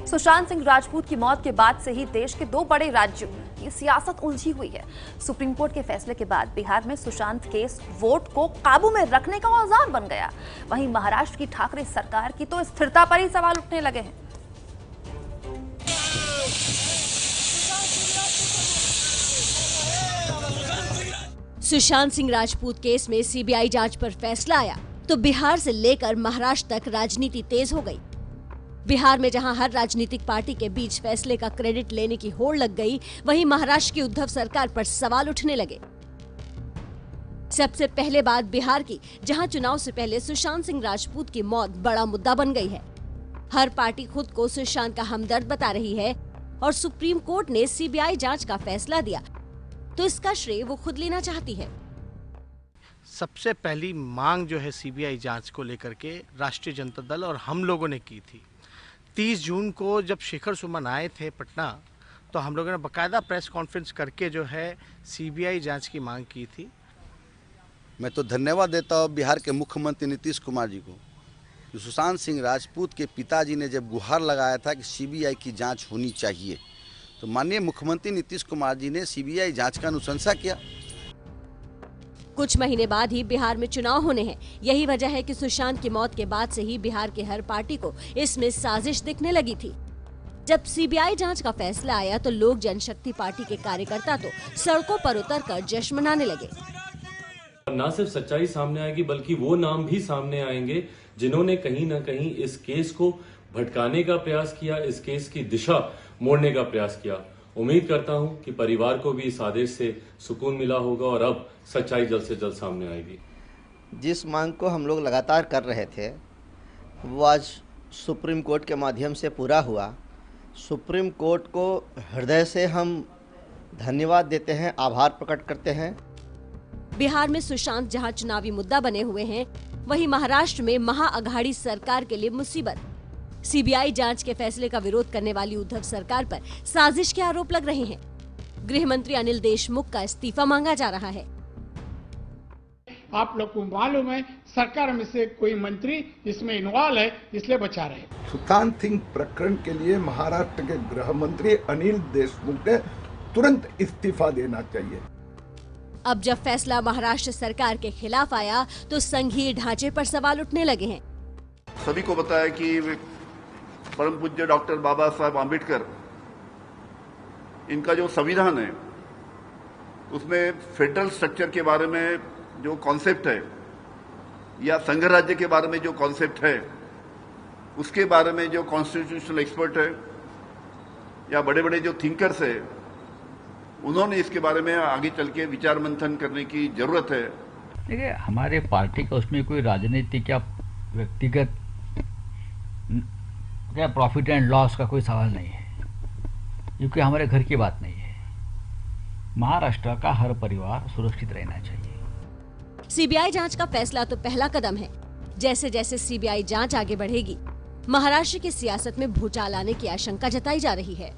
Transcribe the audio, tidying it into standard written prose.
सुशांत सिंह राजपूत की मौत के बाद से ही देश के दो बड़े राज्यों की सियासत उलझी हुई है। सुप्रीम कोर्ट के फैसले के बाद बिहार में सुशांत केस वोट को काबू में रखने का औजार बन गया। वहीं महाराष्ट्र की ठाकरे सरकार की तो स्थिरता पर ही सवाल उठने लगे हैं। सुशांत सिंह राजपूत केस में सीबीआई जांच पर फैसला आया तो बिहार से लेकर महाराष्ट्र तक राजनीति तेज हो गई। बिहार में जहां हर राजनीतिक पार्टी के बीच फैसले का क्रेडिट लेने की होड़ लग गई, वहीं महाराष्ट्र की उद्धव सरकार पर सवाल उठने लगे। सबसे पहले बात बिहार की, जहां चुनाव से पहले सुशांत सिंह राजपूत की मौत बड़ा मुद्दा बन गई है। हर पार्टी खुद को सुशांत का हमदर्द बता रही है और सुप्रीम कोर्ट ने सीबीआई जांच का फैसला दिया तो इसका श्रेय वो खुद लेना चाहती है। सबसे पहली मांग जो है सीबीआई जांच को लेकर के राष्ट्रीय जनता दल और हम लोगों ने की थी। 30 जून को जब शेखर सुमन आए थे पटना, तो हम लोगों ने बाकायदा प्रेस कॉन्फ्रेंस करके जो है सीबीआई जांच की मांग की थी। मैं तो धन्यवाद देता हूँ बिहार के मुख्यमंत्री नीतीश कुमार जी को। सुशांत सिंह राजपूत के पिताजी ने जब गुहार लगाया था कि सीबीआई की जांच होनी चाहिए, तो माननीय मुख्यमंत्री नीतीश कुमार जी ने सीबीआई जांच का अनुशंसा किया। कुछ महीने बाद ही बिहार में चुनाव होने हैं। यही वजह है कि सुशांत की मौत के बाद से ही बिहार की हर पार्टी को इसमें साजिश दिखने लगी थी। जब सीबीआई जांच का फैसला आया तो लोक जनशक्ति पार्टी के कार्यकर्ता तो सड़कों पर उतरकर जश्न मनाने लगे। न सिर्फ सच्चाई सामने आएगी बल्कि वो नाम भी सामने आएंगे जिन्होंने कहीं न कहीं इस केस को भटकाने का प्रयास किया, इस केस की दिशा मोड़ने का प्रयास किया। उम्मीद करता हूं कि परिवार को भी इस आदेश से सुकून मिला होगा और अब सच्चाई जल्द से जल्द सामने आएगी। जिस मांग को हम लोग लगातार कर रहे थे वो आज सुप्रीम कोर्ट के माध्यम से पूरा हुआ। सुप्रीम कोर्ट को हृदय से हम धन्यवाद देते हैं, आभार प्रकट करते हैं। बिहार में सुशांत जहां चुनावी मुद्दा बने हुए हैं, वहीं महाराष्ट्र में महाअघाड़ी सरकार के लिए मुसीबत। सीबीआई जांच के फैसले का विरोध करने वाली उद्धव सरकार पर साजिश के आरोप लग रहे हैं। गृह मंत्री अनिल देशमुख का इस्तीफा मांगा जा रहा है। आप लोग को मालूम है सरकार में से कोई मंत्री इसमें इन्वॉल्व है, इसलिए बचा रहे। सुशांत सिंह प्रकरण के लिए महाराष्ट्र के गृह मंत्री अनिल देशमुख ने तुरंत इस्तीफा देना चाहिए। अब जब फैसला महाराष्ट्र सरकार के खिलाफ आया तो संघीय ढांचे पर सवाल उठने लगे हैं। सभी को बताया कि परम पूज्य डॉक्टर बाबा साहब आम्बेडकर, इनका जो संविधान है उसमें फेडरल स्ट्रक्चर के बारे में जो कॉन्सेप्ट है या संघ राज्य के बारे में जो कॉन्सेप्ट है, उसके बारे में जो कॉन्स्टिट्यूशनल एक्सपर्ट है या बड़े बड़े जो थिंकर्स है, उन्होंने इसके बारे में आगे चल के विचार मंथन करने की जरूरत है। देखिए, हमारे पार्टी का उसमें कोई राजनीतिक या व्यक्तिगत क्या प्रॉफिट एंड लॉस का कोई सवाल नहीं है, क्योंकि हमारे घर की बात नहीं है। महाराष्ट्र का हर परिवार सुरक्षित रहना चाहिए। सीबीआई जांच का फैसला तो पहला कदम है। जैसे जैसे सीबीआई जांच आगे बढ़ेगी, महाराष्ट्र की सियासत में भूचाल आने की आशंका जताई जा रही है।